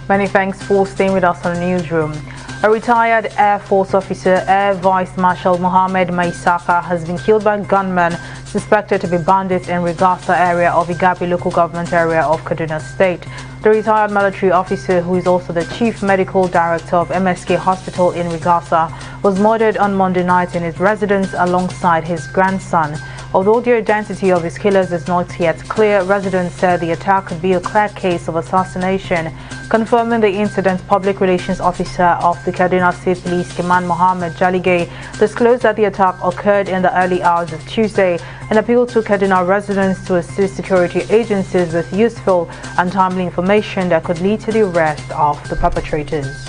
Many thanks for staying with us on the newsroom. A retired Air Force officer, Air Vice Marshal Mohammed Maisaka, has been killed by gunmen suspected to be bandits in Rigasa area of Igabi local government area of Kaduna State. The retired military officer, who is also the chief medical director of MSK Hospital in Rigasa, was murdered on Monday night in his residence alongside his grandson. Although the identity of his killers is not yet clear, residents said the attack could be a clear case of assassination. Confirming the incident, Public Relations Officer of the Kaduna State Police Command, Mohammed Jaligay, disclosed that the attack occurred in the early hours of Tuesday and appealed to Kaduna residents to assist security agencies with useful and timely information that could lead to the arrest of the perpetrators.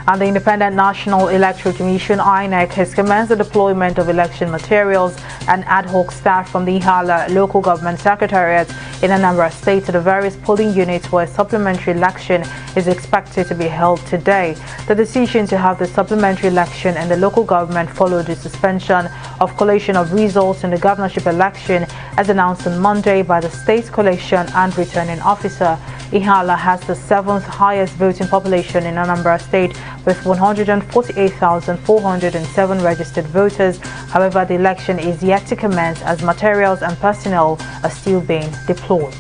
And the Independent National Electoral Commission (INEC) has commenced the deployment of election materials and ad hoc staff from the Ihiala Local Government Secretariat in Anambra State to the various polling units where supplementary election is expected to be held today. The decision to have the supplementary election in the local government followed the suspension of collation of results in the governorship election as announced on Monday by the state collation and returning officer. Ihiala has the 7th highest voting population in Anambra State with 148,407 registered voters. However, the election is yet to commence as materials and personnel are still being deployed.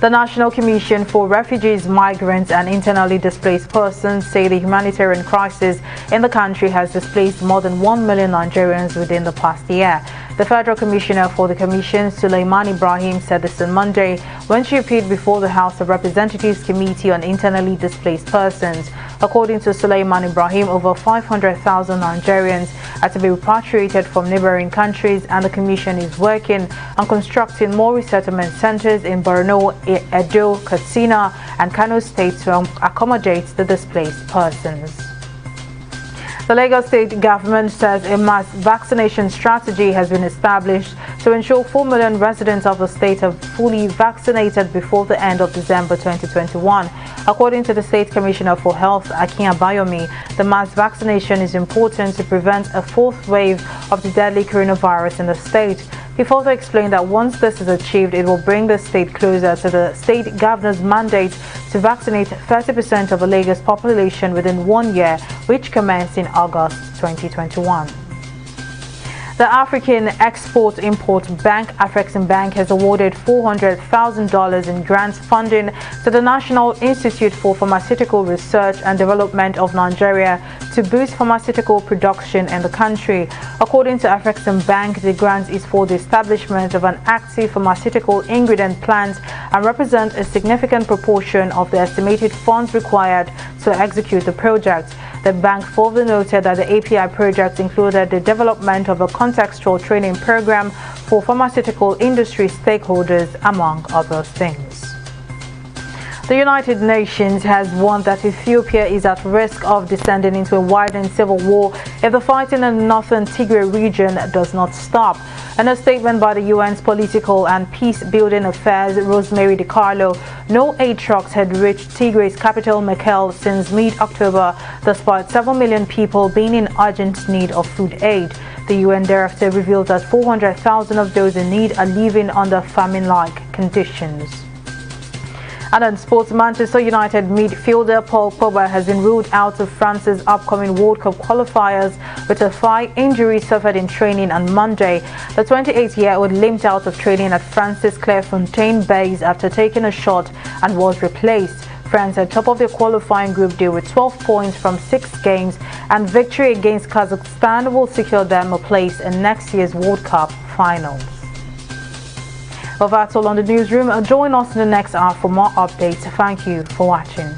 The National Commission for Refugees, Migrants and Internally Displaced Persons say the humanitarian crisis in the country has displaced more than 1 million Nigerians within the past year. The Federal Commissioner for the Commission, Sulaiman Ibrahim, said this on Monday when she appeared before the House of Representatives Committee on Internally Displaced Persons. According to Sulaiman Ibrahim, over 500,000 Nigerians are to be repatriated from neighboring countries, and the Commission is working on constructing more resettlement centers in Borno, Edo, Katsina and Kano states to accommodate the displaced persons. The Lagos State government says a mass vaccination strategy has been established to ensure 4 million residents of the state are fully vaccinated before the end of December 2021. According to the State Commissioner for Health, Akin Abayomi, the mass vaccination is important to prevent a fourth wave of the deadly coronavirus in the state. He further explained that once this is achieved, it will bring the state closer to the state governor's mandate to vaccinate 30% of the Lagos population within 1 year, which commenced in August 2021. The African Export-Import Bank, Afreximbank, has awarded $400,000 in grants funding to the National Institute for Pharmaceutical Research and Development of Nigeria to boost pharmaceutical production in the country. According to Afreximbank, the grant is for the establishment of an active pharmaceutical ingredient plant and represents a significant proportion of the estimated funds required to execute the project. The bank further noted that the API project included the development of a contextual training program for pharmaceutical industry stakeholders, among other things. The United Nations has warned that Ethiopia is at risk of descending into a widened civil war if the fighting in the northern Tigray region does not stop. In a statement by the UN's Political and Peace-Building Affairs, Rosemary DiCarlo, no aid trucks had reached Tigray's capital Mekelle since mid-October, despite 7 million people being in urgent need of food aid. The UN director revealed that 400,000 of those in need are living under famine-like conditions. And in sports, Manchester United midfielder Paul Pogba has been ruled out of France's upcoming World Cup qualifiers with a thigh injury suffered in training on Monday. The 28-year-old limped out of training at France's Clairefontaine base after taking a shot and was replaced. France are top of their qualifying group D with 12 points from 6 games, and victory against Kazakhstan will secure them a place in next year's World Cup finals. Well, that's all on the newsroom. Join us in the next hour for more updates. Thank you for watching.